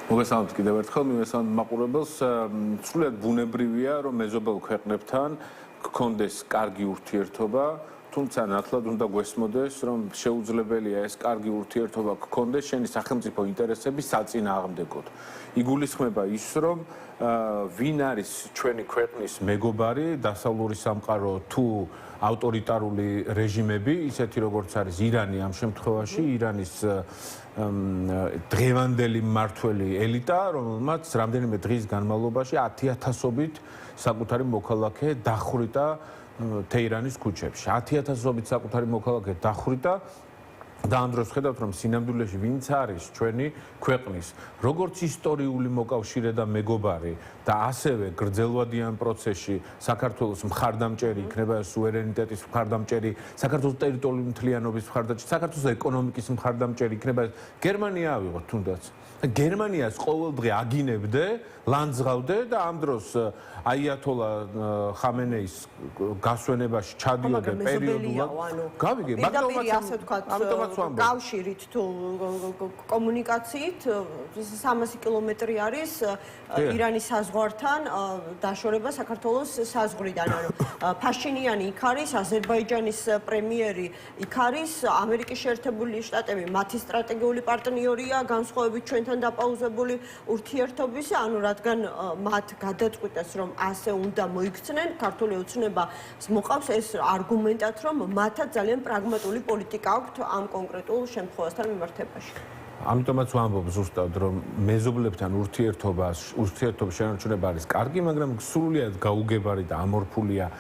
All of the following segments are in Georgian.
მოგესალმებით კიდევ ერთხელ, მივესალმებით მაყურებელს. სრულიად ბუნებრივია, რომ მეზობელ ქვეყნებთან გქონდეს კარგი ურთიერთობა, თუმცა ნათლად უნდა გვესმოდეს, რომ შეუძლებელია ეს კარგი ურთიერთობა გქონდეს შენი სახელმწიფო ინტერესების საწინააღმდეგოდ. იგულისხმება ის, რომ ვინ არის ჩვენი ქვეყნის მეგობარი, დასავლური სამყარო თუ ავტორიტარული რეჟიმები, ისეთი როგორც არის ირანი ამ შემთხვევაში, ირანის დღევანდელი მმართველი ელიტა, რომელმაც რამდენიმე დღის განმავლობაში 10,000-ობით საკუთარი მოქალაქე დახვრიტა თეირანის ქუჩებში. 10,000-ობით საკუთარი მოქალაქე დახვრიტა და ამ დროს ხედავთ, რომ სინამდვილეში ვინც არის ჩვენი ქვეყნის როგორც ისტორიული მოკავშირე და მეგობარი და ასევე გრძელვადიან პროცესში საქართველოს მხარდამჭერი იქნება სუვერენიტეტის მხარდამჭერი, საქართველოს ტერიტორიული მთლიანობის მხარდამჭერი, საქართველოს ეკონომიკის მხარდამჭერი იქნება გერმანია ავიღოთ თუნდაც. გერმანიას ყოველდღე აგინებდე, ლანძღავდე და ამ დროს აიათოლა ხამენეის გასვენებაში ჩადიოდე პერიოდულად. გავიგე, მაგრამ ასე ვთქვათ, კავშირით თუ კომუნიკაციით 300 კილომეტრი არის ირანის საზღვართან დაშორება საქართველოს საზღვრიდან. ანუ ფაშინიანი იქ არის, აზერბაიჯანის პრემიერი იქ არის, ამერიკის შეერთებული შტატები მათი სტრატეგიული პარტნიორია, განსხვავებით ჩვენთან დაპაუზებული ურთიერთობის, ანუ რადგან მათ გადაწყვიტეს, რომ ასე უნდა მოიქცნენ, ქართული ოცნება მოყავს ეს არგუმენტად, რომ მათაც ძალიან პრაგმატული პოლიტიკა აქვთ ამ კონკრეტულ შემთხვევასთან მიმართებაში. ამიტომაც ვამბობ ზუსტად, რომ მეზობლებთან ურთიერთობის შენარჩუნება არის კარგი, მაგრამ სრულიად გაუგებარი და ამორფულია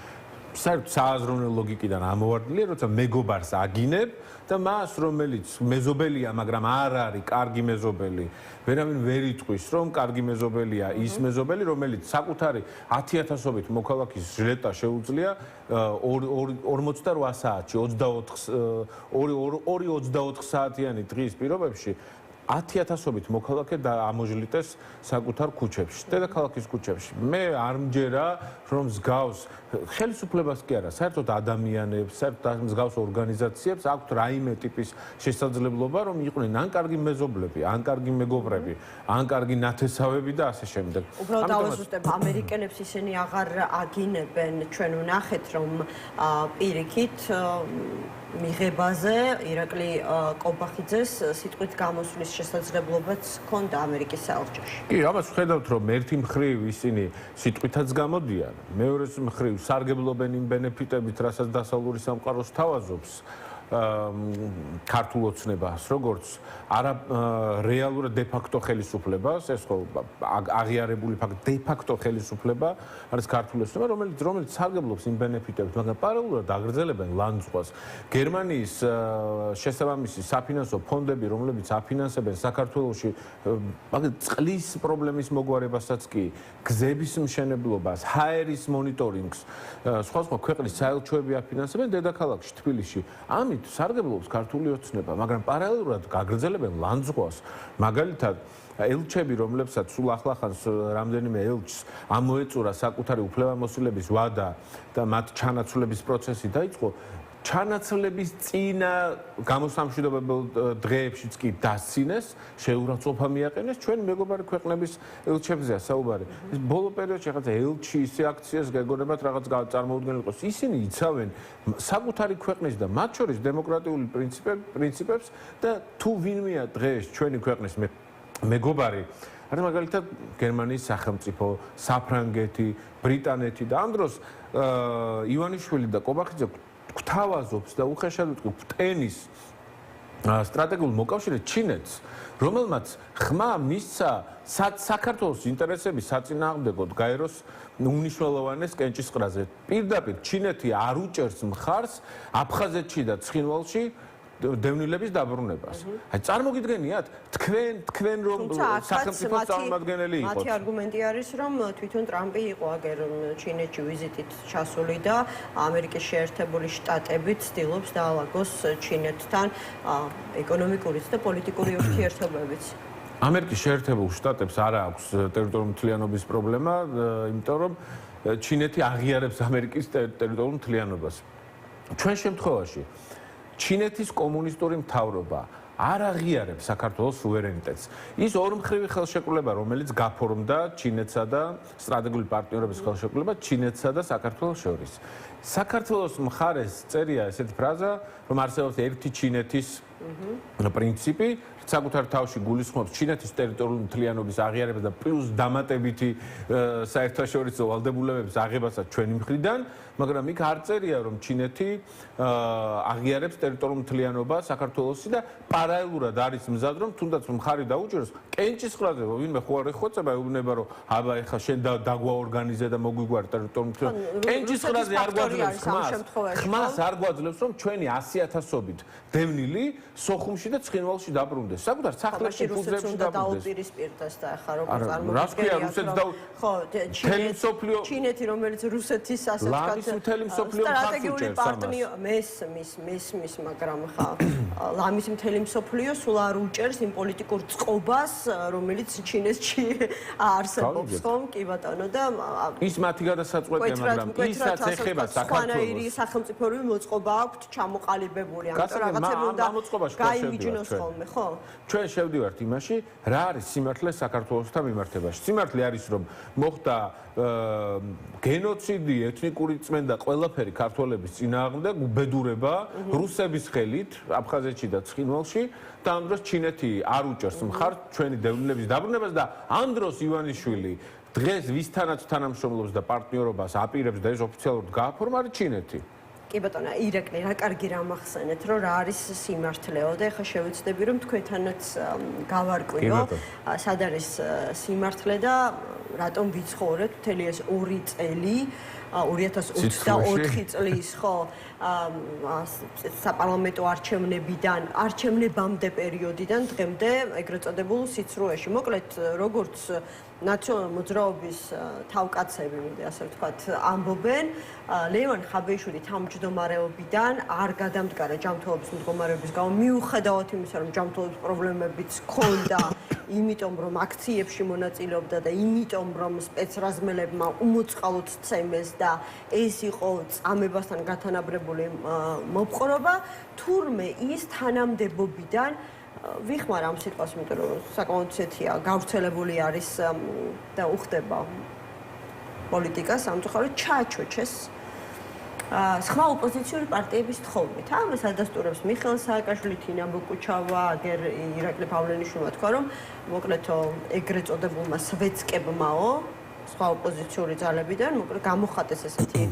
საერთოდ სააზროვნო ლოგიკიდან ამოვარდნილია, როცა მეგობარს აგინებ და მას, რომელიც მეზობელია, მაგრამ არ არის კარგი მეზობელი, ვერავინ ვერ იტყვის, რომ კარგი მეზობელია ის მეზობელი, რომელიც საკუთარი 10,000-ობით მოქალაქის ჟლეტა შეუძლია 48 საათში, 24 საათიანი დღის პირობებში 10,000-ობით მოქალაქე ამოჟლიტეს საკუთარ ქუჩებში, დედაქალაქის ქუჩებში. მე არ მჯერა, რომ მსგავს ხელისუფლებას კი არა, საერთოდ ადამიანებს, საერთოდ მსგავს ორგანიზაციებს აქვთ რაიმე ტიპის შესაძლებლობა, რომ იყვნენ ან კარგი მეზობლები, ან კარგი მეგობრები, ან კარგი ნათესავები და ასე შემდეგ. უბრალოდ დავაზუსტებ, ამერიკელებს ისინი აღარ აგინებენ, ჩვენ ვნახეთ, რომ პირიქით მიღებაზე ირაკლი კობახიძეს სიტყვით გამოსვლის შესაძლებლობაც ჰქონდა ამერიკის საელჩოში. კი, ამას ვხედავთ, რომ ერთი მხრივ ისინი სიტყვითაც გამოდიან, მეორე მხრივ სარგებლობენ იმ ბენეფიტებით, რასაც დასავლური სამყარო სთავაზობს ქართულ ოცნებას, როგორც არა რეალურად დე-ფაქტო ხელისუფლებას, ეს ხო აღიარებული ფაქტი, დე-ფაქტო ხელისუფლება არის ქართული ოცნება, რომელიც სარგებლობს იმ ბენეფიტებით, მაგრამ პარალელურად აგრძელებენ ლანძღვას. გერმანიის შესაბამისი საფინანსო ფონდები, რომლებიც აფინანსებენ საქართველოში წყლის პრობლემის მოგვარებასაც კი, გზების მშენებლობას, ჰაერის მონიტორინგს, სხვა ქვეყნის საელჩოები აფინანსებენ დედაქალაქში, თბილისში. ამით სარგებლობს ქართული ოცნება, მაგრამ პარალელურად გაგრძელებენ ლანძღვას. მაგალითად, ელჩები, რომლებსაც სულ ახლახანს რამდენიმე ელჩს ამოეწურა საკუთარი უფლებამოსილების ვადა და მათ ჩანაცვლების პროცესი დაიწყო, ჩანაცვლების წინა გამოსამშვიდობებელ დღეებშიც კი დასცინეს, შეურაცხყოფა მიაყენეს ჩვენი მეგობარი ქვეყნების ელჩებზეა საუბარი. ბოლო პერიოდში რაღაცა ელჩი ისე აქციას გეგონებათ რაღაც წარმოუდგენელ იყოს. ისინი იცავენ საკუთარი ქვეყნის და მათ შორის დემოკრატიული პრინციპებს და თუ ვინმეა დღეს ჩვენი ქვეყნის მეგობარი არის მაგალითად გერმანიის სახელმწიფო, საფრანგეთი, ბრიტანეთი და ამ დროს ივანიშვილი და კობახიძე გვთავაზობს და უხეშად ვიტყვი ტენის სტრატეგიულ მოკავშირედ ჩინეთს, რომელმაც ხმა მისცა საქართველოს ინტერესების საწინააღმდეგოდ გაეროს უნიშნელოვანეს კენჭისყრაზე. პირდაპირ ჩინეთი არ უჭერს მხარს აფხაზეთში და ცხინვალში დევნილების დაბრუნებას. აი წარმოგიდგენიათ, თქვენ რომ სახელმწიფო წარმომადგენელი იყოთ. მათი არგუმენტი არის, რომ თვითონ ტრამპი იყო აგერ ჩინეთში ვიზიტით ჩასული და ამერიკის შეერთებული შტატებით ცდილობს დაალაგოს ჩინეთთან ეკონომიკურიც და პოლიტიკური ურთიერთობებიც. ამერიკის შეერთებულ შტატებს არ აქვს ტერიტორიული მთლიანობის პრობლემა, იმიტომ რომ ჩინეთი აღიარებს ამერიკის ტერიტორიულ მთლიანობას. ჩვენ შემთხვევაში ჩინეთის კომუნისტური მთავრობა არ აღიარებს საქართველოს სუვერენიტეტს. ის ორმხრივი ხელშეკრულება, რომელიც გაფორმდა ჩინეთსა და სტრატეგიული პარტნიორობის ხელშეკრულება ჩინეთსა და საქართველოს შორის. საქართველოს მხარეს წერია ესეთი ფრაზა, რომ არსებობს ერთი ჩინეთის პრინციპი, საკუთარ თავში გულისხმობს ჩინეთის ტერიტორიული მთლიანობის აღიარებას და პლუს დამატებითი საერთაშორისო ვალდებულებების აღებასაც ჩვენი მხრიდან, მაგრამ იქ არ წერია, რომ ჩინეთი აღიარებს ტერიტორიულ მთლიანობას საქართველოსი და პარალელურად არის მზად, რომ თუნდაც მხარი დაუჭეროს კენჭისყრაზე, ვინმე ხო არ ეხოცება, ეუბნება, რომ აბა ეხლა შენ დაგვაორგანიზე და მოგვიგვარი ტერიტორიულ მთლიანობას. კენჭისყრაზე არ გვაძლევს ხმას არ გვაძლევს, რომ ჩვენი 100,000-ობით დევნილი სოხუმში და ცხინვალში დაბრუნდეს. საკუთარ სახლებში ფუძლებში დაუპირისპირდეს და ახლა როგორ წარმოგიდგენია ხო ჩინეთი რომელიც რუსეთის ასე ვთქვათ სტრატეგიული პარტნიორი მესმის მაგრამ ხა ლამის მთელი მსოფლიო სულ არ უჭერს იმ პოლიტიკურ წყობას რომელიც ჩინეთში არსებობს ხომ კი ბატონო და ის მათი გადასაწყვეტია მაგრამ ისაც ეხება საქართველოს სახელმწიფოური მოწყობა აქვს ჩამოყალიბებული ამიტომ რაღაცები უნდა გაიმიჯნოს ხოლმე ხო ჩვენ შევდივართ იმაში, რა არის სიმართლე საქართველოსთან მიმართებაში. სიმართლე არის, რომ მოხდა გენოციდი, ეთნიკური წმენდა, ყველაფერი ქართველების წინააღმდეგ, უბედურება რუსების ხელით, აფხაზეთში და ცხინვალში და ამ დროს ჩინეთი არ უჭერს მხარს ჩვენი დევნილების დაბრუნებას და ამ დროს ივანიშვილი დღეს ვისთანაც თანამშრომლობს და პარტნიორობას აპირებს და ეს ოფიციალურად გააფორმა არის ჩინეთი. კი ბატონო, ირაკლი, რა კარგი რამ ახსენეთ, რომ რა არის სიმართლეო და ეხლა შევეცდები რომ თქვენთანაც გავარკვიო, სად არის სიმართლე და რატომ ვიცხოვრეთ მთელი ეს 2 წელი 2024 წლის ხო საპარლამენტო არჩევნებამდე პერიოდიდან დღემდე ეგრეთ წოდებულ სიცრუეში. მოკლედ, როგორც ნაციონალური მოძრაობის თავკაცები, ასე ვთქვათ, ამბობენ, ლევან ხაბეიშვილი თავმჯდომარეობიდან არ გადამდგარა ჯანმრთელობის მდგომარეობის გამო, მიუხედავად იმისა, რომ ჯანმრთელობის პრობლემებიც ჰქონდა, იმიტომ რომ აქციებში მონაწილეობდა და იმიტომ რომ სპეცრაზმელებმა უმოწყალოდ სცემეს და ეს იყო წამებასთან გათანაბრებული მოპყრობა, თურმე ის თანამდებობიდან ვიხმარ ამ სიტყვას, იმიტომ რომ საკმაოდ ისეთია, გავრცელებული არის და უხდება პოლიტიკა სამწუხაროდ ჩააჩოჩეს სხვა ოპოზიციური პარტიების თხოვნით. ამას ადასტურებს მიხეილ სააკაშვილი, თინა ბოკუჩავა, აგერ ირაკლი პავლენიშვილმა თქვა, რომ მოკლედო ეგრეთ წოდებულმა სვეცკებმაო სხვა ოპოზიციური ძალებიდან მოკლედ გამოხატეს ესეთი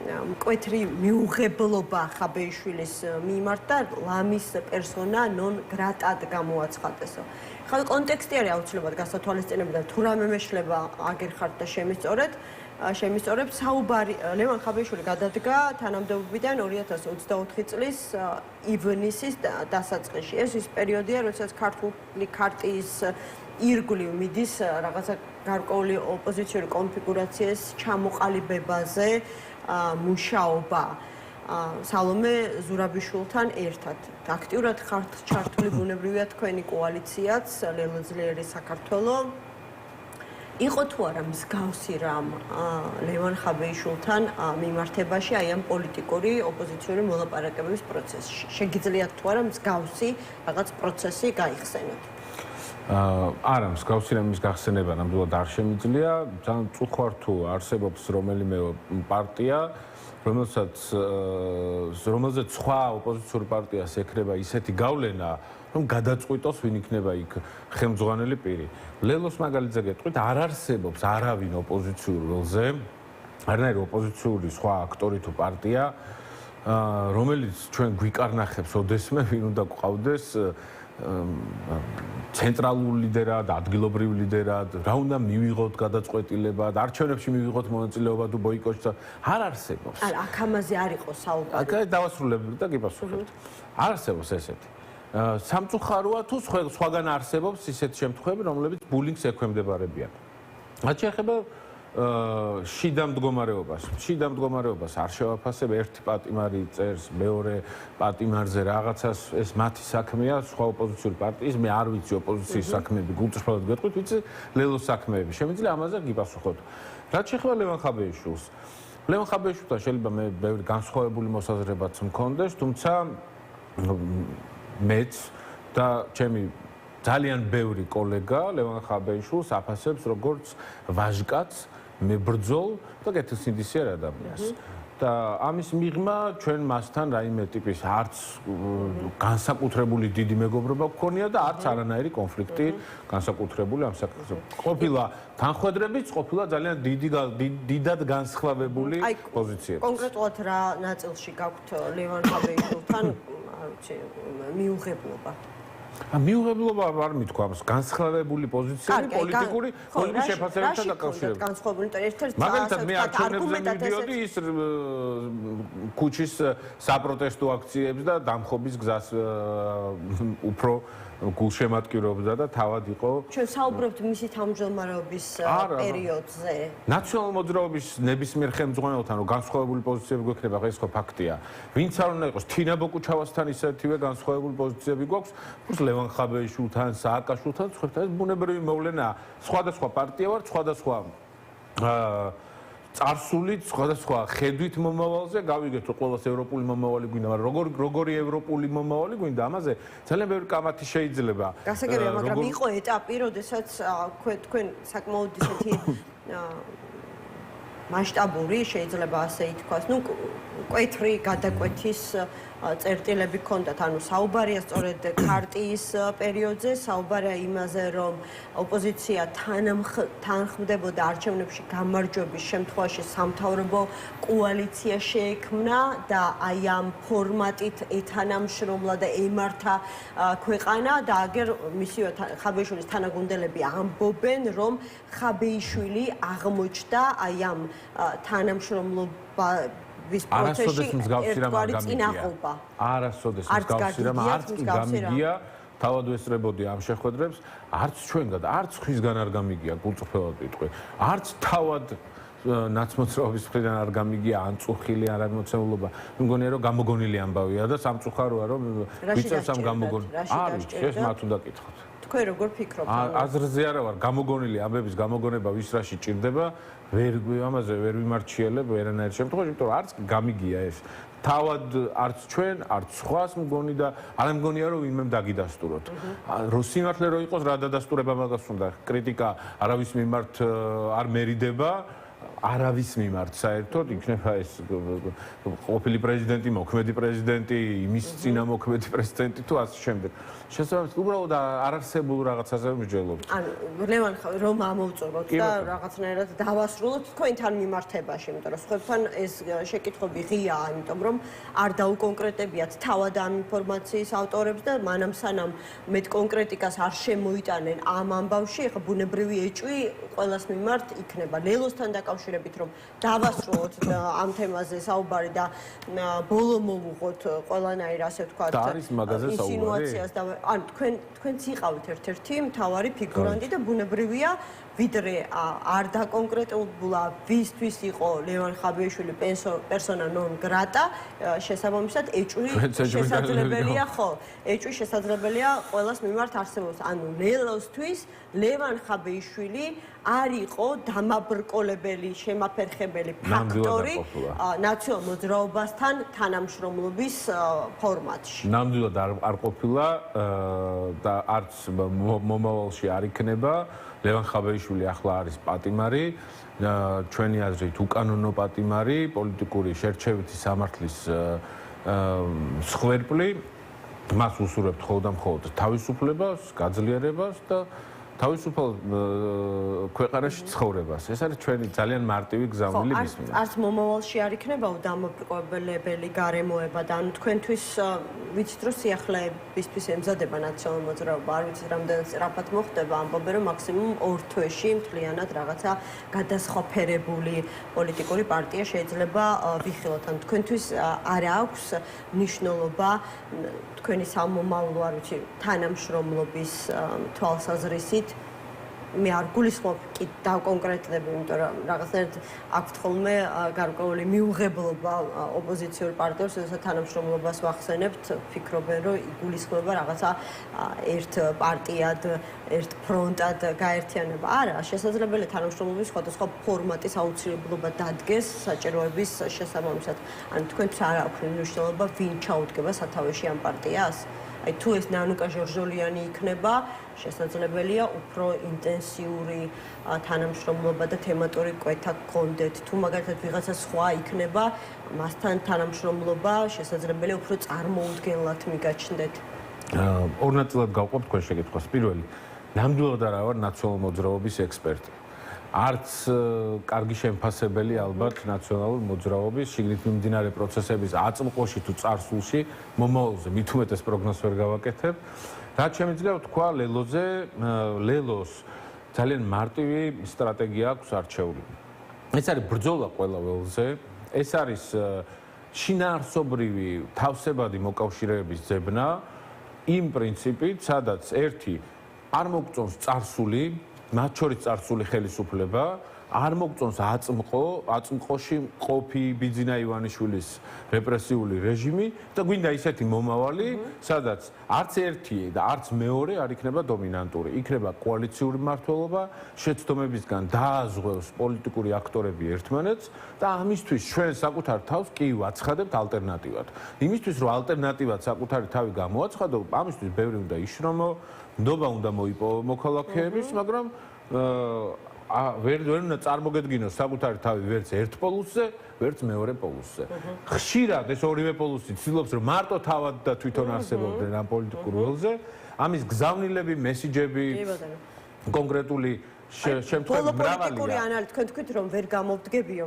მკვეთრი მიუღებლობა ხაბეიშვილის მიმართ და ლამის პერსონა ნონ გრატად გამოაცხადესო. ხალ კონტექსტი არის აუცილებლად გასათვალისწინებელია და თუ რამე მეშლება აგერხართ და შემისწორებთ საუბარი ლევან ხაბეიშვილი გადადგა თანამდებობიდან 2024 წლის ივნისის დასაწყისში. ეს ის პერიოდია, როდესაც ქართული ქარტიის ირგვლივ მიდის რაღაცა გარკვეული ოპოზიციური კონფიგურაციის ჩამოყალიბებაზე მუშაობა სალომე ზურაბიშვილთან ერთად. აქტიურად ხართ ჩართული ბუნებრივია თქვენი კოალიციაც ლელოძლიერი საქართველო. იყო თუ არა მსგავსი რამ ლევან ხაბეიშვილთან მიმართებაში აი ამ პოლიტიკური ოპოზიციური მოლაპარაკებების პროცესში. შეგიძლიათ თუ არა მსგავსი რაღაც პროცესი გაიხსენოთ? არა, მსგავსი რამის გახსენება ნამდვილად არ შემიძლია. ძალიან წუხوار თუ არსებობს რომელიმე პარტია, რომელზეც სხვა ოპოზიციური პარტიას ეკრება ისეთი გავლენა, რომ გადაწყვიტოს ვინ იქნება იქ ხელმძღვანელი პირი. ლელოს მაგალითზე გეტყვით, არ არსებობს არავინ ოპოზიციურ ველზე, არანაირი ოპოზიციური სხვა აქტორი თუ პარტია, რომელიც ჩვენ გვიკარნახებს ოდესმე ვინ უნდა გვყავდეს ცენტრალურ ლიდერად, ადგილობრივ ლიდერად, რა უნდა მივიღოთ გადაწყვეტილება, არჩევნებში მივიღოთ მონაწილეობა თუ ბოიკოტი, არ არსებობს. არა, აქ ამაზე არ იყო საუბარი. აქ დავასრულებ და გიპასუხებთ. არ არსებობს ესეთი. სამწუხაროა თუ სხვაგან არსებობს ისეთი შემთხვევები, რომლებიც ბულინგს ექვემდებარებიან. რაც შეეხება შიდა მდგომარეობას არ შევაფასებ, ერთი პატიმარი წერს მეორე პატიმარზე რაღაცას, ეს მათი საქმეა, სხვა ოპოზიციური პარტიის, მე არ ვიცი ოპოზიციის საქმეები, გულწრფელად გეტყვით, ვიცი ლელოს საქმეები. შემიძლია ამაზე გიპასუხოთ. რაც შეეხება ლევან ხაბეიშვილს. ლევან ხაბეიშვილთან შეიძლება მე ბევრი განსხვავებული მოსაზრებაც მქონდეს, თუმცა მეც და ჩემი ძალიან ბევრი კოლეგა ლევან ხაბეიშვილს აფასებს როგორც ვაჟკაცს, მებრძოლ და კეთილსინდისიერ ადამიანს. და ამის მიღმა ჩვენ მასთან რაიმე ტიპის არც განსაკუთრებული დიდი მეგობრობა გქონია და არც არანაირი კონფლიქტი განსაკუთრებული ამ საკითხზე. ყოფილა თანხმდრებიც, ყოფილა ძალიან დიდად განსხვავებული პოზიციები. კონკრეტულად რა ნაწილში გაქვთ ლევან ხაბეიშვილთან, არ ვიცი, მიუღებლობა? მიუღებლობა არ მithქვამს, განსხვავებული პოზიციები პოლიტიკური შეფასებებთან დაკავშირებით. მაგალითად მე არჩევნებზე მივიდიოდი ის ქუჩის საპროტესტო აქციებს და დამხობის გზას უფრო გულშემატკივრობდა და თავად იყო. ჩვენ საუბრობთ მისი თავმჯდომარეობის პერიოდზე. ნაციონალურ მოძრაობის ნებისმიერ ხელმძღვანელთან რომ განსხვავებული პოზიციები გვექნება, ეს ხო ფაქტია. ვინც არ უნდა იყოს თინა ბოკუჩავასთან ისეთივე განსხვავებული პოზიციები გვაქვს, plus ლევან ხაბეიშვილთან, სააკაშვილთან, სხვებთან ეს ბუნებრივი მოვლენაა. სხვადასხვა პარტია ვარ, სხვადასხვა წარსულით, სხვადასხვა ხედვით მომავალზე, გავიგეთ რომ ყველას ევროპული მომავალი გვინდა, მაგრამ როგორი ევროპული მომავალი გვინდა, ამაზე ძალიან ბევრი კამათი შეიძლება. გასაგებია, მაგრამ იყო ეტაპი, როდესაც თქვენ საკმაოდ ისეთი მასშტაბური, შეიძლება ასე ითქვას, ну, კვეთრი გადაკვეთის წერტილები ჰქონდათ, ანუ საუბარია სწორედ ქარტიის პერიოდზე, საუბარია იმაზე, რომ ოპოზიცია თანხმდებოდა არჩევნებში გამარჯვების შემთხვევაში სამთავრობო კოალიცია შეექმნა და აი ამ ფორმატით ეთანამშრომლა და ემართა ქვეყანა და აგერ მისივე ხაბეიშვილის თანაგუნდელები ამბობენ, რომ ხაბეიშვილი აღმოჩნდა აი ამ თანამშრომლობა არასოდეს მსგავსი რამ არ გამიგია. არასოდეს მსგავსი რამ არც კი გამიგია. თავად ვესწრებოდი ამ შეხვედრებს, არც ჩვენგან, არც ხისგან არ გამიგია, გულწრფელად ვიტყვი. არც თავად ნაცმოძრაობის მხრიდან არ გამიგია ან წუხილი არ ამოცემულობა. მე მგონია რომ გამოგონილი ამბავია და სამწუხაროა რომ ვიწევს ამ გამოგონილ. არის, ეს მათ უნდა კითხოთ. თქვენ როგორ ფიქრობთ? აზრზე არა ვარ, გამოგონილი ამბების გამოგონება ვის რაში ჭირდება, ამაზე ვერ ვიმარჩიელებ ვერანაირ შემთხვევაში, იმიტომ რომ არც გამიგია ეს. თავად არც ჩვენ, არც სხვას მგონი და არ მგონია რომ ვინმე დაგიდასტუროთ. რო სიმართლე რო იყოს, რა დადასტურება მაგას უნდა. კრიტიკა არავის მიმართ არ მერიდება. არავის მიმართ საერთოდ იქნება ეს ყოფილი პრეზიდენტი, მოქმედი პრეზიდენტი, იმის წინა მოქმედი პრეზიდენტი თუ ასე შემდეგ. შესაბამისად, უბრალოდ არარსებულ რაღაცაზე ვმსჯელობ. ანუ ლევან რომ ამოვწუროთ და რაღაცნაირად დავასრულოთ თქვენთან მიმართებაში, იმიტომ რომ სხვებთან ეს შეკითხვები ღიაა, იმიტომ რომ არ დაუკონკრეტებიათ თავად ამ ინფორმაციის ავტორებს და მანამ სანამ მეტ კონკრეტიკას არ შემოიტანენ ამ ამბავში, ეხა ბუნებრივი ეჭვი ყველას მიმართ იქნება. ლელოსთან დაკავშირებით რომ დავასრულოთ ამ თემაზე საუბარი და ბოლო მოვუღოთ ყველანაირ ასე ვთქვათ ინსინუაციას და ან თქვენც იყავით ერთ-ერთი მთავარი ფიგურანტი და ბუნებრივია ვიდრე არ დაკონკრეტებულა ვისთვის იყო ლევან ხაბეიშვილი პერსონა ნონ გრატა შესაბამისად ეჭვი შესაძლებელია ხო ეჭვი შესაძლებელია ყველას მიმართ არსებობს ანუ ლელოსთვის ლევან ხაბეიშვილი არ იყო დამაბრკოლებელი შემაფერხებელი ფაქტორი ნაციონალურ მოძრაობასთან თანამშრომლობის ფორმატში. ნამდვილად არ ყოფილა და არც მომავალში არ იქნება. ლევან ხაბეიშვილი ახლა არის პატიმარი, ჩვენი აზრით უკანონო პატიმარი, პოლიტიკური შერჩევითი სამართლის მსხვერპლი. მას უსურვებთ მხოლოდ და მხოლოდ თავისუფლებას, გაძლიერებას და თავისუფალ ქვეყანაში ცხოვრებას. ეს არის ჩვენი ძალიან მარტივი გზავნილი მის მიმართ. არც მომავალში არ იქნება დამაბრკოლებელი გარემოება და ანუ თქვენთვის ვიცით რომ სიახლეებისთვის ემზადება ნაციონალურ მოძრაობა, არ ვიცით რამდენ სწრაფად მოხდება, ამბობენ რომ მაქსიმუმ 2 თვეში მთლიანად რაღაცა გადასხვაფერებული პოლიტიკური პარტია შეიძლება ვიხილოთ. ან თქვენთვის არ აქვს მნიშვნელობა თქვენი სამომავლო, არ ვიცი, თანამშრომლობის თვალსაზრისით მე არ გულისხმობ კი დავკონკრეტდები, იმიტომ რომ რაღაცნაირად აქვთ ხოლმე გარკვეული მიუღებლობა ოპოზიციურ პარტიებს, როდესაც თანამშრომლობას ვახსენებთ, ფიქრობენ, რომ იგულისხმება რაღაცა ერთ პარტიად, ერთ ფრონტად გაერთიანება. არა, შესაძლებელია თანამშრომლობის სხვადასხვა ფორმატის აუცილებლობა დადგეს საჭიროების შესაბამისად. ან თქვენთვის არ აქვს მნიშვნელობა, ვინ ჩაუდგება სათავეში ამ პარტიას? აი თუ ეს ნანუკა ჟორჟოლიანი იქნება, შესაძლებელია უფრო ინტენსიური თანამშრომლობა და თემატური კვეთა გქონდეთ. თუ მაგალითად ვიღაცა სხვა იქნება, მასთან თანამშრომლობა შესაძლებელია უფრო წარმოუდგენლად მიგაჩნდეთ. ორ ნაწილად გავყოფ თქვენ შეკითხვას. პირველი, ნამდვილად არა ვარ ნაციონალური მოძრაობის ექსპერტი. არც კარგი შემფასებელი ალბათ ნაციონალური მოძრაობის შიგნით მიმდინარე პროცესების აწმყოში თუ წარსულში მომავალზე მით უმეტეს პროგნოზს ვერ გავაკეთებ. რაც შემიძლია ვთქვა ლელოზე, ლელოს ძალიან მარტივი სტრატეგია აქვს არჩეული. ეს არის ბრძოლა ყველა ველზე, ეს არის შინაარსობრივი თავსებადი მოკავშირეების ძებნა იმ პრინციპით, სადაც ერთი არ მოგწონს წარსული, მათ შორის წარსული ხელისუფლება, არ მოგწონს აწმყოში ყოფი ბიძინა ივანიშვილის რეპრესიული რეჟიმი და გვინდა ისეთი მომავალი, სადაც არც ერთი და არც მეორე არ იქნება დომინანტური. იქნება კოალიციური მმართველობა, შეცდომებისგან დააზღვევს პოლიტიკური აქტორები ერთმანეთს და ამისთვის ჩვენ საკუთარ თავს კი ვაცხადებთ ალტერნატივად. იმისთვის რომ ალტერნატივად საკუთარი თავი გამოაცხადო, ამისთვის ბევრი უნდა იშრომო, ნდობა უნდა მოიპოვო მოქალაქეების, მაგრამ ვერ უნდა წარმოგედგინოს საკუთარი თავი ვერც ერთ პოლუსზე, ვერც მეორე პოლუსზე. ხშირად ეს ორივე პოლუსი ცდილობს რომ მარტო თავად და თვითონ არსებობდნენ ამ პოლიტიკურ ველზე, ამის გზავნილები, მესიჯები, კონკრეტული შემთხვევები მრავალია. პოლიტიკური ანალიზი თქვენ თქვით რომ ვერ გამოვდგებიო,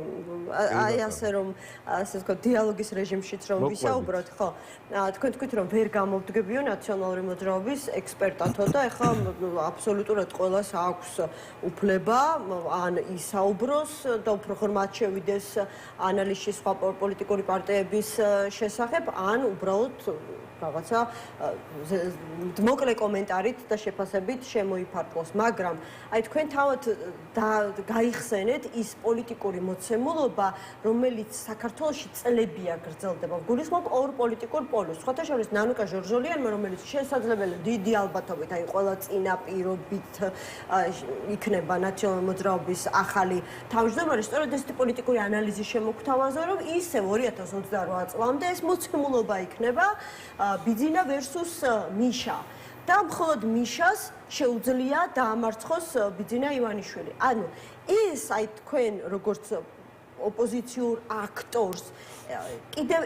აი ასე რომ ასე ვთქვათ დიალოგის რეჟიმშიც რომ ვისაუბროთ, ხო? თქვენ თქვით რომ ვერ გამოვდგებიო ნაციონალური მოძრაობის ექსპერტათო და ეხლა აბსოლუტურად ყველას აქვს უფლება ან ისაუბროს და უფრო ღრმად შევიდეს ანალიზში სხვა პოლიტიკური პარტიების შესახებ, ან უბრალოდ რაღაცა მოკლე კომენტარით და შეფასებით შემოიფარგლოს, მაგრამ აი თქვენ თავად გაიხსენეთ ის პოლიტიკური მოცემულობა, რომელიც საქართველოში წლებია გრძელდება. გულისხმობ ორ პოლიტიკურ პოლუსს. სხვათა შორის ნანუკა ჟორჟოლიანმა, რომელიც შესაძლებელია დიდი ალბათობით, აი ყველა წინაპირობით იქნება ნაციონალური მოძრაობის ახალი თავმჯდომარე, სწორედ ესეთი პოლიტიკური ანალიზი შემოგთავაზა, რომ ისევ 2028 წლამდე ეს მოცემულობა იქნება ბიძინა versus მიშა. და მხოლოდ მიშას შეუძლია დაამარცხოს ბიძინა ივანიშვილი. ანუ ეს აი თქვენ როგორც ოპოზიციურ აქტორს კიდევ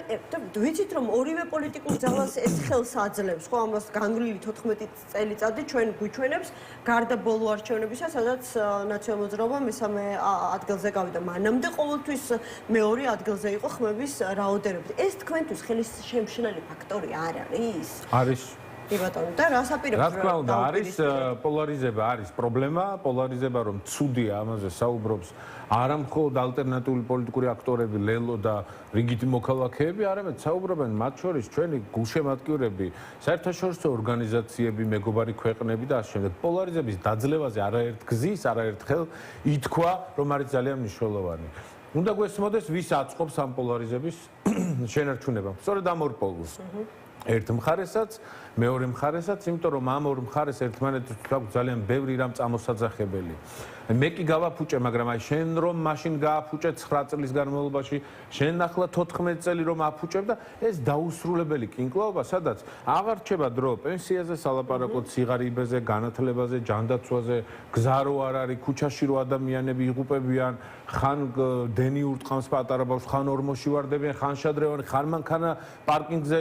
ვიცით რომ ორივე პოლიტიკურ ძალას ეს ხელს აძლევს, ხო, ამას განვლილი 14 წელიწადი ჩვენ გვიჩვენებს გარდა ბოლო არჩევნებისა, სადაც ნაციონალური მოძრაობა მესამე ადგილზე გავიდა. მანამდე ყოველთვის მეორე ადგილზე იყო ხმების რაოდენობით. ეს თქვენთვის ხელის შემშლელი ფაქტორი არ არის? არის. კი ბატონო, და რას აპირებთ? რა თქმა უნდა, არის პოლარიზება, არის პრობლემა, პოლარიზება რომ ცუდია, ამაზე საუბრობს არა მხოლოდ ალტერნატიული პოლიტიკური აქტორები, ლელო და რიგითი მოქალაქეები, არამედ საუბრობენ მათ შორის ჩვენი გულშემატკივრები, საერთაშორისო ორგანიზაციები, მეგობარი ქვეყნები და ასე შემდეგ. პოლარიზების დაძლევაზე არაერთ გზის, არაერთხელ ითქვა, რომ არის ძალიან მნიშვნელოვანი. უნდა გვესმოდეს, ვის აწყობს ამ პოლარიზების შენარჩუნება. სწორედ ამ ორ პოლუსს. ერთ მხარესაც, მეორე მხარესაც, იმიტომ რომ ამ ორ მხარეს ერთმანეთს გვაქვს ძალიან ბევრი რამ წამოსაძახებელი. მე კი გავაფუჭე, მაგრამ აი შენ რომ მაშინ გააფუჭე 9 წლის განმავლობაში, შენ ახლა 14 წელი რომ აფუჭებ და ეს დაუსრულებელი კინკლაობა, სადაც აღარ რჩება დრო პენსიაზე, სალაპარაკო ციგარიბეზე, განათლებაზე, ჯანდაცვაზე, გზა რო არ არის, ქუჩაში რო ადამიანები იღუპებიან, ხან დენი ურტყამს პატარა ბავშვს, ხან ორმოში ვარდებიან, ხან შადრევანი, ხან მანქანა პარკინგზე,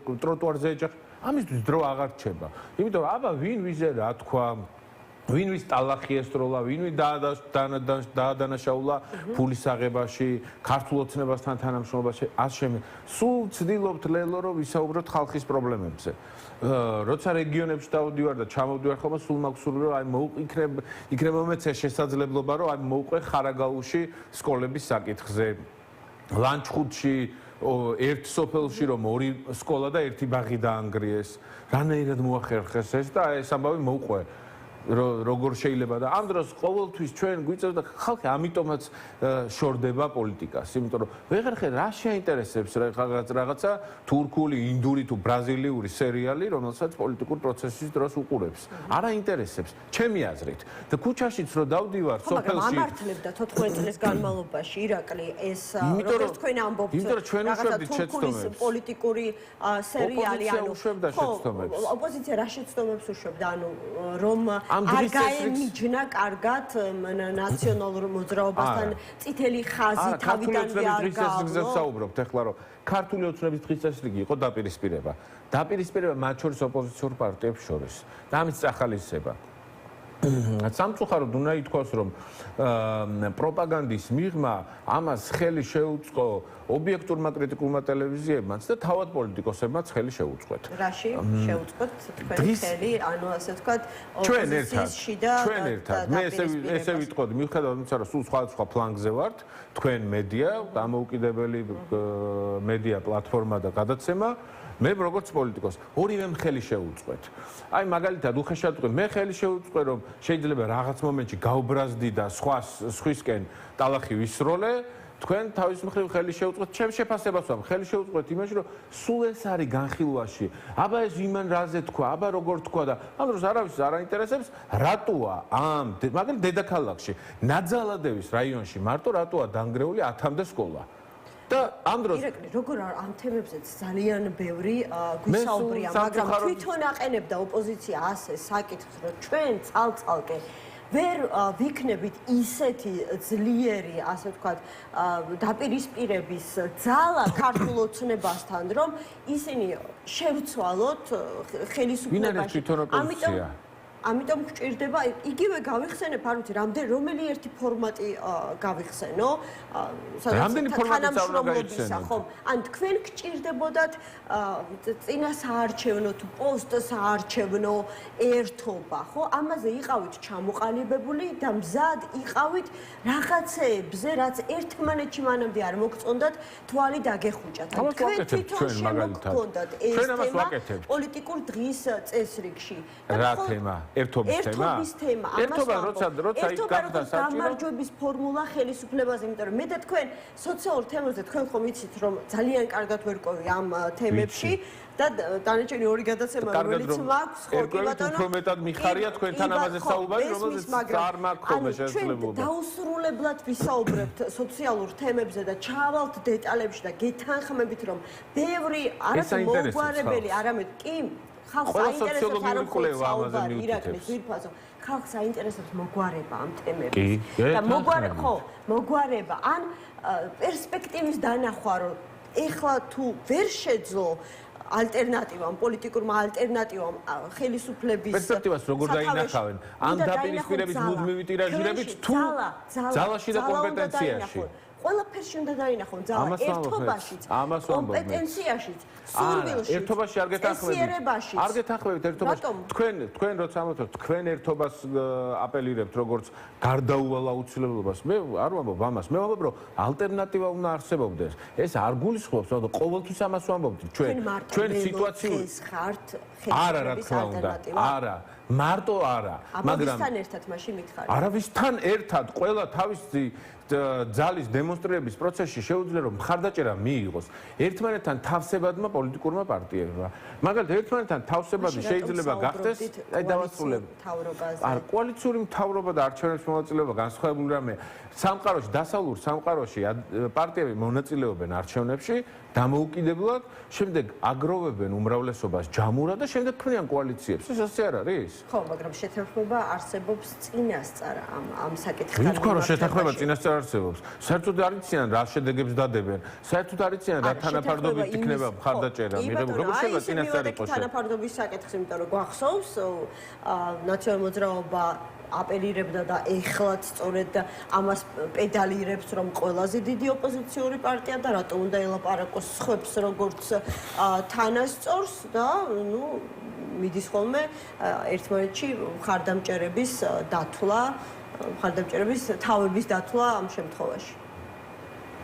ტროტუარზე ეჯახ. ამისთვის დრო აღარ რჩება. იმიტომ რომ აბა ვინ ვიზე რა თქვა, ვინ ვის ტალახი ესტროლა, ვინ დაადანაშაულა ფულის აღებაში, ქართულ ოცნებასთან თანამშრომლობაში, ასე სულ ცდილობთ ლელო რომ ვისაუბროთ ხალხის პრობლემებზე. როცა რეგიონებში დავდივარ და ჩამოვდივარ ხოლმე, სულ მაქვს რომ აი იქნება მომეცე შესაძლებლობა რომ აი მოვყვე ხარაგაულში სკოლების საკითხზე, ლანჩხუთში ერთ სოფელში რომ ორი სკოლა და ერთი ბაღი დაანგრიეს, რანაირად მოახერხეს ეს და ეს ამბავი მოვყვე. როგორ შეიძლება და ამ დროს ყოველთვის ჩვენ გვიწევს და ხალხი ამიტომაც შორდება პოლიტიკას, იმიტომ რომ ვეღარ ხედავ რა შეინტერესებს რაღაცა თურქული, ინდური თუ ბრაზილიური სერიალი, რომელსაც პოლიტიკურ პროცესის დროს უყურებს. არა ინტერესებს, ჩემი აზრით. და ქუჩაშიც რო დავდივარ სოფელში ამართლებდა 14 წლის განმავლობაში ირაკლი ეს როგორც თქვენ ამბობთ რაღაცა თურქულის პოლიტიკური სერიალი ანუ ოპოზიცია რა შეცდომებს უშვებდა ანუ რომ არ გაემიჯნა კარგად ნაციონალურ მოძრაობასთან წითელი ხაზი თავიდან არ გავაუბრობთ ეხლა რომ ქართული ოცნების დღის წესრიგი იყო დაპირისპირება მათ შორის ოპოზიციურ პარტიებს შორის და ამის წახალისება სამწუხაროდ უნდა ითქვას რომ პროპაგანდის მიღმა ამას ხელი შეუწყო ობიექტურმა კრიტიკულმა ტელევიზიებმაც და თავად პოლიტიკოსებმაც ხელი შეუწყოთ. რაში შეუწყოთ თქვენი ხელი, ანუ ასე ვთქვათ, ოპოზიციაში და ჩვენ ერთად. მე ესე ვიტყოდი, მიუხედავად იმისა, რომ სულ სხვა ფლანგზე ვართ, თქვენ მედია, დამოუკიდებელი მედია პლატფორმა და გადაცემა მე როგორც პოლიტიკოს ორივემ ხელი შეუწყეთ. აი მაგალითად უხეშად ვიტყვი, მე ხელი შევუწყე რომ შეიძლება რაღაც მომენტში გავბრაზდი და სხვისკენ ტალახი ვისროლე, თქვენ თავის მხრივ ხელი შეუწყეთ, ჩემ შეფასებას ვამ, ხელი შეუწყეთ იმაში რომ სულ ეს არის განხილვაში. აბა ეს იმან რაზე თქვა, აბა როგორ თქვა და ამ დროს არავის არ აინტერესებს, რატოა ამ მაგალითად დედაქალაქში, ნაძალადევის რაიონში მარტო რატოა დანგრეული 10-მდე სკოლა. და ამ დროს როგორ ამ თემებზეც ძალიან ბევრი გვისაუბრია, მაგრამ თვითონ აყენებდა ოპოზიცია ასე საკითხს, რომ ჩვენ წალწალკე ვერ ვიქნებით ისეთი ძლიერი, ასე ვთქვათ, დაპირისპირების ძალა ქართულ ოცნებასთან, რომ ისინი შევცვალოთ ხელისუფლებაში. ამიტომ გვჭირდება იგივე გავიხსენებ, არ ვიცი, რომელი ერთი ფორმატი გავიხსენო, რამდენი ფორმატი თანამშრომლობისა, ხო? ან თქვენ გჭირდებოდათ წინა საარჩევნო თუ პოსტსაარჩევნო ერთობა, ხო? ამაზე იყავით ჩამოყალიბებული და მზად იყავით რაღაცეებზე, რაც ერთმანეთში მანამდე არ მოგწონდათ, თვალი დაგეხუჭათ. თქვენ თვითონ შემოგქონდათ ეს თემა პოლიტიკურ დღის წესრიგში. რა თემა? ერთობის თემა. ერთობა როცა აი გახდა საჭირო. გამარჯვების ფორმულა ხელისუფლებაზე, იმიტომ რომ მე და თქვენ სოციალურ თემებზე თქვენ ხომ იცით რომ ძალიან კარგად ვერკვევი ამ თემებში და დანარჩენი ორი გადაცემა რომელიც მაქვს ხო კი ბატონო უფრო მეტად მიხარია თქვენთან ამაზე საუბარი რომელზეც არ მაქვს ხოლმე შესაძლებლობა. დაუსრულებლად ვისაუბრებთ სოციალურ თემებზე და ჩავალთ დეტალებში და გეთანხმებით რომ ბევრი არათუ მოგვარებელი არამედ კი ხალხს აინტერესებს არ მქონდა ამაზე მივიტყვით. ხალხს აინტერესებს მოგვარება ამ თემებში. და მოგვარება ან პერსპექტივის დანახვა რომ ეხლა თუ ვერ შეძლო ალტერნატივამ, პოლიტიკურმა ალტერნატივამ ხელისუფლების პერსპექტივას როგორ დაინახავენ? ან დაპირისპირების მუდმივი ტირაჟირებით თუ ძალაში და კომპეტენციაში? ყველაფერში უნდა დაინახონ ძალა ერთობაშიც, კომპეტენციაშიც, სურვილში, ერთობაში არ გეთანხმებით. არ გეთანხმებით ერთობაში. თქვენ როცა ამბობთ, თქვენ ერთობას აპელირებთ როგორც გარდაუვალ აუცილებლობას. მე არ ვამბობ ამას. მე ვამბობ, რომ ალტერნატივა უნდა არსებობდეს. ეს არ გულისხმობს, რომ ყოველთვის ამას ვამბობთ. ჩვენ სიტუაციური ხართ არა რა თქმა უნდა. არა. მარტო არა, მაგრამ ამასთან ერთად მაშინ მითხარი. არავისთან ერთად ყველა თავისი ძალის დემონსტრირების პროცესში შეუძლია რომ მხარდაჭერა მიიღოს ერთმანეთთან თავსებადმა პოლიტიკურმა პარტიებმა. მაგალითად ერთმანეთთან თავსებადი შეიძლება გახდეს, აი დავასრულებ. არ კოალიციური მთავრობა და არჩევნების მონაწილეობა განსხვავებული რამე. სამყაროში, დასავლურ სამყაროში პარტიები მონაწილეობენ არჩევნებში დამოუკიდებლად, შემდეგ აგროვებენ უმრავლესობას ჯამურად და შემდეგ ქმნიან კოალიციებს. ეს ასე არ არის? ხო, მაგრამ შეთანხმება არსებობს წინასწარ ამ საკითხთან. ვთქვა რომ შეთანხმება წინასწარ არსებობს. საერთოდ არ იციან რა შედეგებს დადებენ. საერთოდ არ იციან რა თანაფარდობით იქნება მხარდაჭერა მიღებული. როგორ შეიძლება წინასწარ იყოს? თანაფარდობის საკითხს, იმიტომ რომ გვახსოვს ნაციონალურ მოძრაობა აპელირებდა და ეხლაც სწორედ ამას პედალირებს რომ ყველაზე დიდი ოპოზიციური პარტია და რატომ უნდა ელაპარაკოს სხვებს როგორც თანასწორს და ნუ მიდის ხოლმე ერთმანეთში მხარდამჭერების დათვლა, მხარდამჭერების თავების დათვლა ამ შემთხვევაში.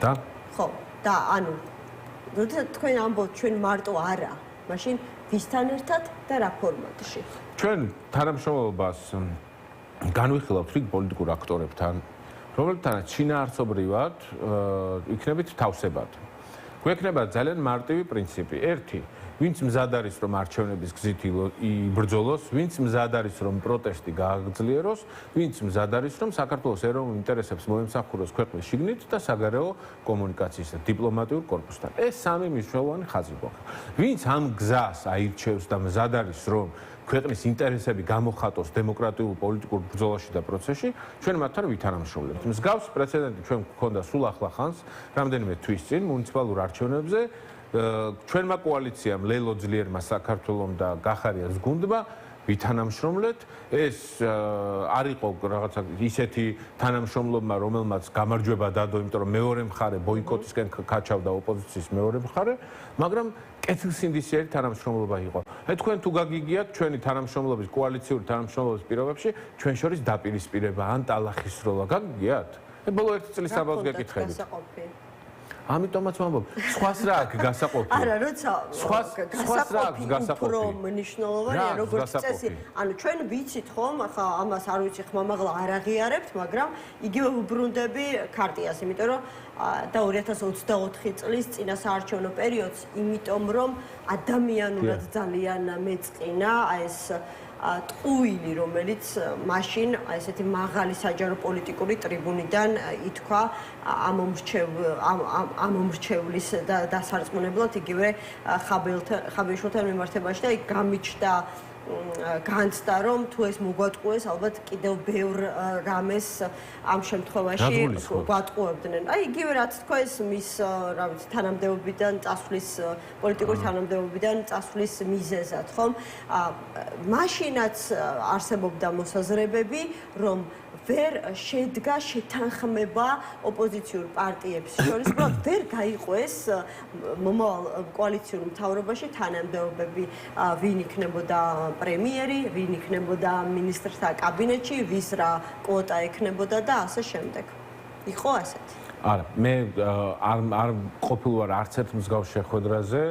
და? ხო, და ანუ როცა თქვენ ამბობთ ჩვენ მარტო არა, მაშინ ვისთან ერთად და რა ფორმატში? ჩვენ თანამშრომლობას განვიხილავთ რიგ პოლიტიკურ აქტორებთან, რომლებთანაც შინაარსობრივად იქნებით თავსებად. გვექნება ძალიან მარტივი პრინციპი. ერთი, ვინც მზად არის რომ არჩევნების გზით იბრძოლოს, ვინც მზად არის რომ პროტესტი გააგრძელოს, ვინც მზად არის რომ საქართველოს ეროვნულ ინტერესებს მოემსახუროს ქვეყნის შიგნით და საგარეო კომუნიკაციის და დიპლომატიურ კორპუსთან. ეს სამი მნიშვნელოვანი ხაზი გვაქვს. ვინც ამ გზას აირჩევს და მზად არის რომ ქვეყნის ინტერესები გამოხატოს დემოკრატიულ პოლიტიკურ ბრძოლაში და პროცესში, ჩვენ მათთან ვითანამშრომლებთ. მსგავს პრეცედენტი ჩვენ გვქონდა სულ ახლა ხანს, რამდენიმე თვის წინ მუნიციპალურ არჩევნებზე ჩვენმა კოალიციამ ლელო ძლიერმა საქართველომ და გახარიას გუნდმა ვითანამშრომლეთ. ეს არ იყო რაღაცა ისეთი თანამშრომლობა, რომელმაც გამარჯვება დადო, იმიტომ რომ მეორე მხარე ბოიკოტისკენ კაჩავდა ოპოზიციის მეორე მხარე, მაგრამ კეთილსინდისიერი თანამშრომლობა იყო. თქვენ თუ გაგიგიათ ჩვენი თანამშრომლობის კოალიციური თანამშრომლობის პირობებში ჩვენ შორის დაპირისპირება ან ტალახისროლა გაგიგიათ? ბოლო 1 წლის საბავს გეკითხებით. ამიტომაც ვამბობ, სხვას რა აქვს გასაყოფი? არა, როცა გასაყოფი უფრო მნიშვნელოვანია, როგორც წესი. ანუ ჩვენ ვიცით ხომ, ახლა ამას არ ვიცი ხმამაღლა არ აღიარებთ, მაგრამ იგივე უბრუნდები ქარტიას, იმიტომ რომ და 2024 წლის წინასაარჩევნო პერიოდს, იმიტომ რომ ადამიანურად ძალიან მეწყინა ეს ტყუილი, რომელიც მაშინ ესეთი მაღალი საჯარო პოლიტიკური ტრიბუნიდან ითქვა ამომრჩევლის დასარწმუნებლად იგივე ხაბეშვილთან მიმართებაში და იქ გამიჩნდა განცდა რომ თუ ეს მოგვატყუეს ალბათ კიდევ ბევრ რამეს ამ შემთხვევაში გვატყუებდნენ. აი იგივე რაც თქვა ეს მის რა ვიცი თანამდებობიდან წასვლის პოლიტიკური თანამდებობიდან წასვლის მიზეზად ხომ? მაშინაც არსებობდა მოსაზრებები რომ ვერ შედგა შეთანხმება ოპოზიციურ პარტიებს შორის, უბრალოდ ვერ გაიყო ეს მომავალ კოალიციურ მთავრობაში თანამდებობები, ვინ იქნებოდა პრემიერი, ვინ იქნებოდა მინისტრთა კაბინეტში, ვის რა კვოტა ექნებოდა და ასე შემდეგ. იყო ასეთი? არა, მე არ ყოფილ ვარ არც ერთ მსგავს შეხვედრაზე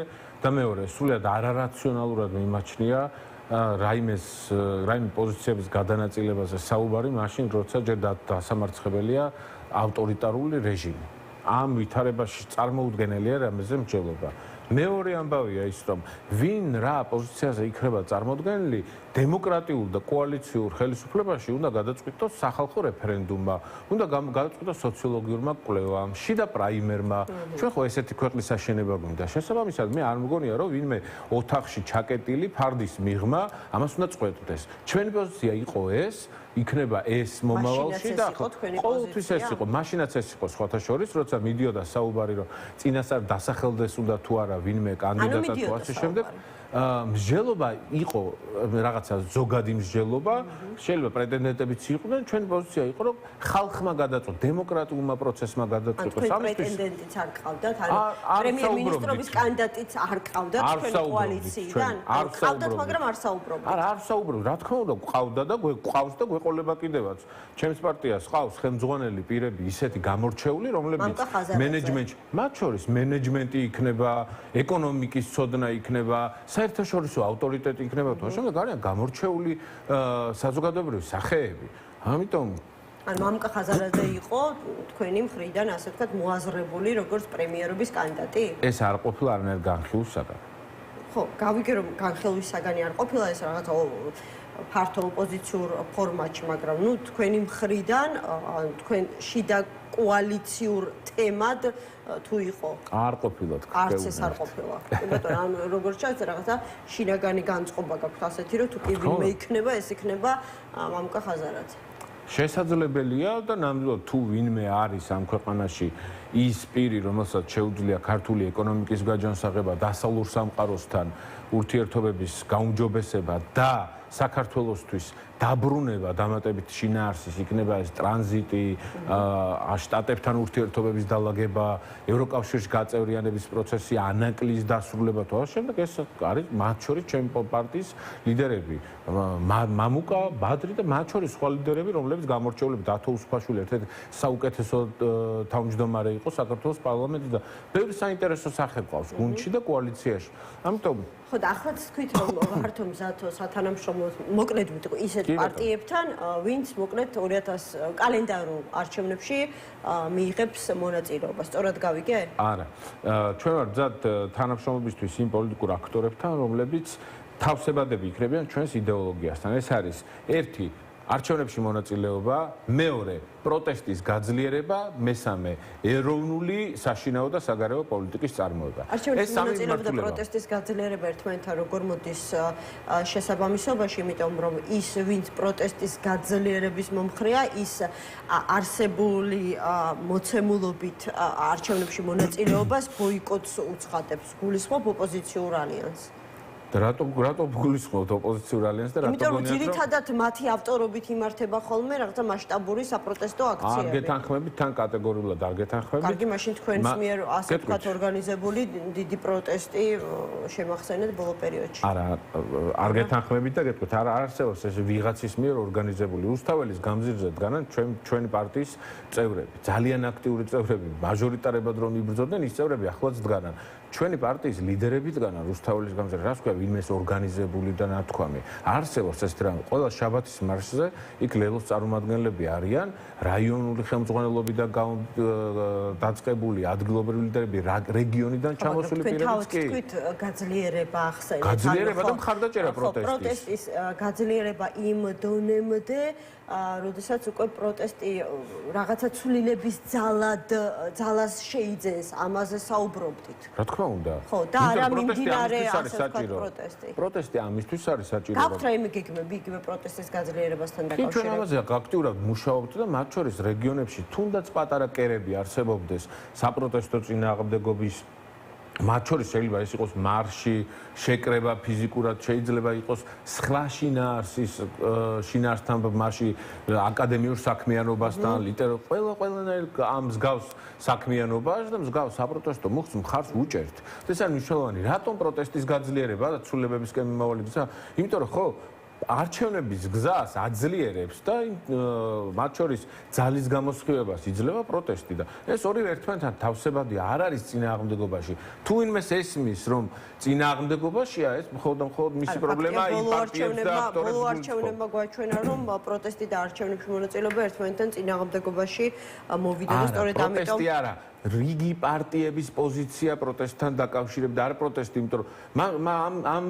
და მეორე, სულად არარაციონალურად მიმაჩნია რაიმე პოზიციების გადანაწილებაზე საუბარი მაშინ, როცა ჯერ დასამარცხებელია ავტორიტარული რეჟიმი. ამ ვითარებაში წარმოუდგენელია რამეზე მსჯელობა. მეორე ამბავია ის, რომ ვინ რა პოზიციაზე იქნება წარმოდგენილი, დემოკრატიულ და კოალიციურ ხელისუფლებაში უნდა გადაწყვიტოს სახალხო რეფერენდუმმა, უნდა გადაწყვიტოს სოციოლოგიურმა კვლევამ, შიდა პრაიმერმა. ჩვენ ხო ესეთი ქვეყნის აშენება გვინდა. შესაბამისად, მე არ მგონია, რომ ვინმე ოთახში ჩაკეტილი ფარდის მიღმა ამას უნდა წყვეტდეს. ჩვენი პოზიცია იყო ეს, იქნება ეს მომავალში და ყოველთვის ეს იყო. მაშინაც ეს იყო სხვათა შორის, როცა მიდიოდა საუბარი, რომ წინასწარ დასახელდეს უნდა თუ არა ვინმე კანდიდატად თუ ასე შემდეგ. მსჯელობა იყო რაღაცა ზოგადი მსჯელობა, შეიძლება პრეტენდენტებიც იყვნენ, ჩვენი პოზიცია იყო, რომ ხალხმა გადაწყვიტოს, დემოკრატიულმა პროცესმა გადაწყვიტოს. ამისთვის პრეტენდენტიც არ ყავდათ, ანუ პრემიერ-მინისტრობის კანდიდატიც არ ყავდათ ჩვენი კოალიციიდან. ყავდათ, მაგრამ არ საუბრობთ. არა, არ საუბრობთ, რა თქმა უნდა, ყავდა და გვყავს და გვეყოლება კიდევაც. ჩემს პარტიას ყავს ხელმძღვანელი პირები ისეთი გამორჩეული, რომლებიც მენეჯმენტში, მათ შორის მენეჯმენტი იქნება, ეკონომიკის ცოდნა იქნება, საერთაშორისო ავტორიტეტი იქნება თუ ასე, გარიან გამორჩეული საზოგადოებრივი სახეები. ამიტომ ანუ მამუკა ხაზარაძე იყო თქვენი მხრიდან ასე ვთქვათ მოაზრებული როგორც პრემიერობის კანდიდატი? ეს არ ყოფილა არანაირ განხილვის საგანი. ხო, გავიგე რომ განხილვის საგანი არ ყოფილა ეს რაღაცა ფართო ოპოზიციურ ფორმატში, მაგრამ ნუ თქვენი მხრიდან თქვენ შიდა კოალიციურ თემად თუ იყო? არ ყოფილა თქვენ. არც ეს არ ყოფილა. იმიტომ რომ როგორც ჩანს რაღაცა შინაგანი განწყობა გაქვთ ასეთი რომ თუ კი ვინმე იქნება, ეს იქნება მამუკა ხაზარაძე. შესაძლებელია და ნამდვილად თუ ვინმე არის ამ ქვეყანაში ის პირი, რომელსაც შეუძლია ქართული ეკონომიკის გაჯანსაღება, დასავლურ სამყაროსთან ურთიერთობების გაუმჯობესება და საქართველოსთვის დაბრუნება დამატებით შინაარსის იქნება ეს ტრანზიტი, შტატებთან ურთიერთობების დალაგება, ევროკავშირში გაწევრიანების პროცესი, ანაკლის დასრულება თუ ასე შემდეგ, ეს არის მათ შორის ჩემი პარტიის ლიდერები, მამუკა, ბადრი და მათ შორის სხვა ლიდერები, რომლებიც გამორჩეულები დათო უსუფაშვილი ერთ-ერთი საუკეთესო თავმჯდომარე იყო საქართველოს პარლამენტში და ბევრი საინტერესო სახე ყავს გუნდში და კოალიციაში. ამიტომ ხო და ახლაც თქვით რომ ვართო მზათო სათანამშრომლო მოკლედ ვიტყვი ისეთ პარტიებთან, ვინც მოკლედ 2000 კალენდარულ არჩევნებში მიიღებს მონაწილეობას. სწორად გავიგე? არა. ჩვენ ვართ მზად თანამშრომლობისთვის იმ პოლიტიკურ აქტორებთან, რომლებიც თავსებადები იქნებიან ჩვენს იდეოლოგიასთან. ეს არის ერთი არჩევნებში მონაწილეობა, მეორე პროტესტის გაძლიერება, მესამე ეროვნული საშინაო და საგარეო პოლიტიკის წარმოება. არჩევნებში მონაწილეობა და პროტესტის გაძლიერება ერთმანეთთან როგორ მოდის შესაბამისობაში, იმიტომ რომ ის ვინც პროტესტის გაძლიერების მომხრეა, ის არსებული მოცემულობით არჩევნებში მონაწილეობას ბოიკოტს უცხადებს, გულისხმობ ოპოზიციურ ალიანსს. რატო გულისხმობთ ოპოზიციურ ალიანსს და რატო იმიტომ რომ ძირითადად მათი ავტორობით იმართება ხოლმე რაღაცა მასშტაბური საპროტესტო აქციები. არ გეთანხმებით, თან კატეგორიულად არ გეთანხმებით. კარგი, მაშინ თქვენს მიერ ასე ვთქვათ ორგანიზებული დიდი პროტესტი შემახსენეთ ბოლო პერიოდში. არა, არ გეთანხმებით და გეტყვით, არ არსებობს ეს ვიღაცის მიერ ორგანიზებული. რუსთაველის გამზირზე დგანან ჩვენი პარტიის წევრები, ძალიან აქტიური წევრები, მაჟორიტარებად რომ იბრძოდნენ, ის წევრები ახლაც დგანან. ჩვენი პარტიის ლიდერები დგანან რუსთაველის გამზირზე, რა თქვა, ვინმე ორგანიზებული და ნათქვამი. არსებობს ეს რამ, ყველა შაბათის მარშზე იქ ლელოს წარმომადგენლები არიან, რაიონული ხელმძღვანელობიდან დაწყებული ადგილობრივი ლიდერები, რეგიონიდან ჩამოსული პირებიც კი. თქვით გაძლიერება ახსენეთ. გაძლიერება და მხარდაჭერა პროტესტის. პროტესტის გაძლიერება იმ დონემდე, როდესაც უკვე პროტესტი რაღაცა ცვლილების ძალას შეიძენს, ამაზე საუბრობდით. რა თქმა უნდა. ხო, და არა მიმდინარე ასე ვთქვათ პროტესტი. პროტესტი ამისთვის არის საჭირო. გაქვთ რაიმე გეგმები იგივე პროტესტის გაძლიერებასთან დაკავშირებით? ჩვენ ამაზე აქტიურად მუშაობთ და მათ შორის რეგიონებში თუნდაც პატარა კერები არსებობდეს საპროტესტო წინააღმდეგობის მათ შორის შეიძლება ეს იყოს მარში, შეკრება ფიზიკურად, შეიძლება იყოს სხვა შინაარსთან მარში, აკადემიურ საქმიანობასთან, ყველანაირ ამ მსგავს საქმიანობას და მსგავს საპროტესტო მოხდს მხარს უჭერთ. ეს არის მნიშვნელოვანი. რატომ პროტესტის გაძლიერება და ცვლილებებისკენ მიმავალი გზა? იმიტომ რომ ხო არჩევნების გზას აძლიერებს და მათ შორის ძალის გამოსხივებას იძლევა პროტესტი და ეს ორივე ერთმანეთთან თავსებადი არ არის წინააღმდეგობაში. თუ ვინმეს ესმის რომ წინააღმდეგობაშია, ეს მხოლოდ მისი პრობლემა იმ პარტიებს და ავტორებს. ბოლო არჩევნებმა გვაჩვენა რომ პროტესტი და არჩევნებში მონაწილეობა ერთმანეთთან წინააღმდეგობაში მოვიდა და სწორედ ამიტომ პროტესტი არა, რიგი პარტიების პოზიცია პროტესტთან დაკავშირებით, არ პროტესტი, იმიტომ რომ ამ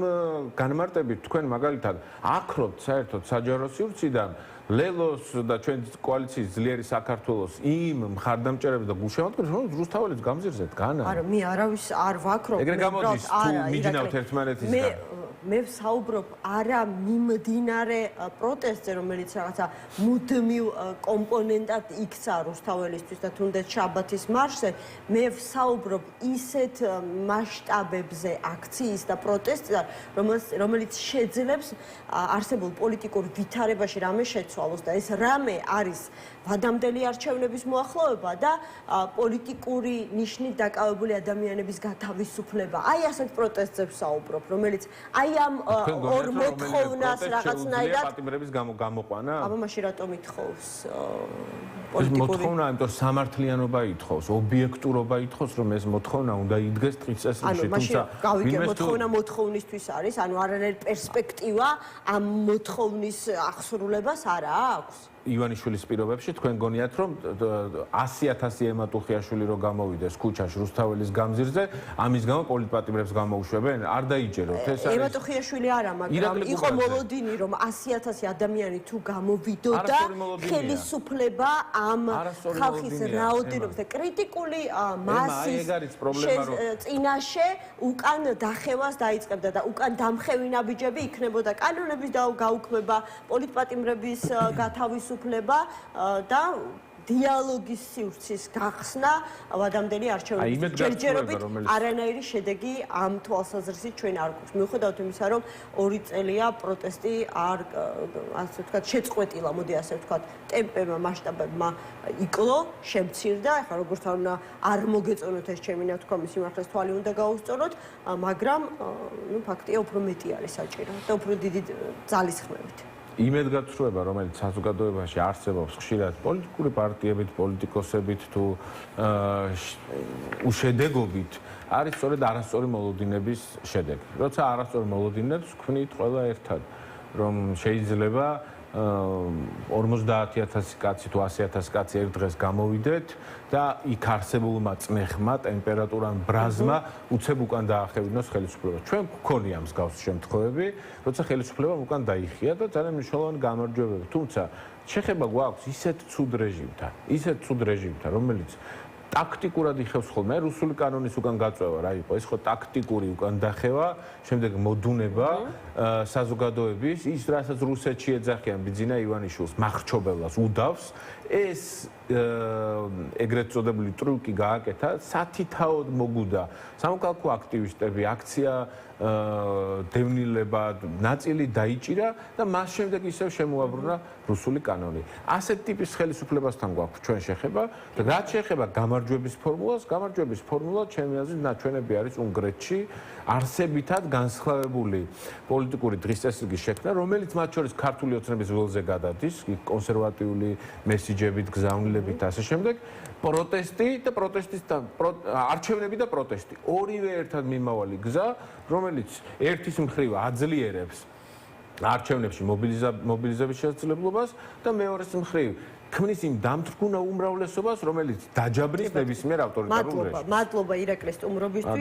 განმარტებით თქვენ მაგალითად აკრობთ საერთოდ საჯარო სივრციდან ლელოს და ჩვენ კოალიციის ძლიერი საქართველოს იმ მხარდამჭერებს და გულშემატკივრებს, რომ რუსთაველის გამზირზე დგანან. არა, მე არავის არ ვაკრობ. ეგრე გამოდის თუ მიჯნავთ ერთმანეთისგან. მე ვსაუბრობ არა მიმდინარე პროტესტზე, რომელიც რაღაცა მუდმივ კომპონენტად იქცა რუსთაველისთვის და თუნდაც შაბათის მარშზე, მე ვსაუბრობ ისეთ მასშტაბებზე აქციის და პროტესტზე, რომელიც შეძლებს არსებულ პოლიტიკურ ვითარებაში რამე შეცვალოს და ეს რამე არის ვადამდელი არჩევნების მოახლოება და პოლიტიკური ნიშნით დაკავებული ადამიანების გათავისუფლება. აი ასეთ პროტესტზე ვსაუბრობ, რომელიც აი ამ ორ მოთხოვნას რაღაცნაირად პატიმრების გამოყვანა? აბა მაშინ რატომ ითხოვს პოლიტიკური მოთხოვნა, იმიტომ სამართლიანობა ითხოვს, ობიექტურობა ითხოვს, რომ ეს მოთხოვნა უნდა იდგეს ტყის წესრიგში, თუმცა გავიგე მოთხოვნა მოთხოვნისთვის არის, ანუ არანაირ პერსპექტივა ამ მოთხოვნის აღსრულებას არ აქვს. ივანიშვილის პირობებში თქვენ გონიათ რომ 100,000 ემატუხიაშვილი რო გამოვიდეს ქუჩაში რუსთაველის გამზირზე, ამის გამო პოლიტპატიმრებს გამოუშვებენ? არ დაიჯეროთ ეს არის. ემატუხიაშვილი არა, მაგრამ იყო მოლოდინი რომ 100,000 ადამიანი თუ გამოვიდოდა, ხელისუფლება ამ ხალხის რაოდენობის და კრიტიკული მასის წინაშე უკან დახევას დაიწყებდა და უკან დამხევი ნაბიჯები იქნებოდა კანონების გაუქმება, პოლიტპატიმრების გათავისუფლება და დიალოგის სივრცის გახსნა ვადამდელი არჩევნების ჯერჯერობით არანაირი შედეგი ამ თვალსაზრისით ჩვენ არ გვაქვს. მიუხედავად იმისა, რომ 2 წელია პროტესტი არ ასე ვთქვათ შეწყვეტილა, მოდი ასე ვთქვათ, ტემპებმა, მასშტაბებმა იკლო, შემცირდა. ეხლა როგორც უნდა არ მოგეწონოთ ეს ჩემი ნათქვამი, სიმართლეს თვალი უნდა გაუსწოროთ, მაგრამ ფაქტია უფრო მეტი არის საჭირო და უფრო დიდი ძალისხმევით. იმედგაცრუება, რომელიც საზოგადოებაში არსებობს ხშირად პოლიტიკური პარტიებით, პოლიტიკოსებით თუ უშედეგობით, არის სწორედ არასწორი მოლოდინების შედეგი. როცა არასწორი მოლოდინებს ვქმნით ყველა ერთად, რომ შეიძლება 50,000 კაცი თუ 100,000 კაცი ერთ დღეს გამოვიდეთ და იქ არსებულმა წნეხმა, ტემპერატურამ, ბრაზმა უცებ უკან დაახევინოს ხელისუფლებას. ჩვენ გვქონია მსგავსი შემთხვევები, როცა ხელისუფლებამ უკან დაიხია და ძალიან მნიშვნელოვანი გამარჯვებები. თუმცა შეხება გვაქვს ისეთ ცუდ რეჟიმთან, რომელიც ტაქტიკურად იხევს ხოლმე. რუსული კანონის უკან გაწევა რა იყო? ეს ხო ტაქტიკური უკან დახევა, შემდეგ მოდუნება საზოგადოების, ის რასაც რუსეთში ეძახიან ბიძინა ივანიშვილს, მახრჩობელას უდავს, ეს ეგრეთ წოდებული ტრუკი გააკეთა, სათითაოდ მოგუდა სამოქალაქო აქტივისტები, აქცია დევნილება, ნაწილი დაიჭირა და მას შემდეგ ისევ შემოაბრუნა რუსული კანონი. ასეთ ტიპის ხელისუფლებასთან გვაქვს ჩვენ შეხება და რაც შეეხება გამარჯვების ფორმულას, გამარჯვების ფორმულა ჩემი აზრით ნაჩვენები არის უნგრეთში არსებითად განსხვავებული პოლიტიკური დღის წესრიგის შექმნა, რომელიც მათ შორის ქართული ოცნების ველზე გადადის, კონსერვატიული მესიჯებით, გზავნილებით და ასე შემდეგ. პროტესტი და არჩევნები და პროტესტი. ორივე ერთად მიმავალი გზა, რომელიც ერთის მხრივ აძლიერებს არჩევნებში მობილიზების შესაძლებლობას და მეორეს მხრივ ქმნის იმ დამთრგუნა უმრავლესობას, რომელიც დაჯაბრის ნებისმიერ ავტორიტარულ რეჟიმს. მადლობა ირაკლი სტუმრობისთვის.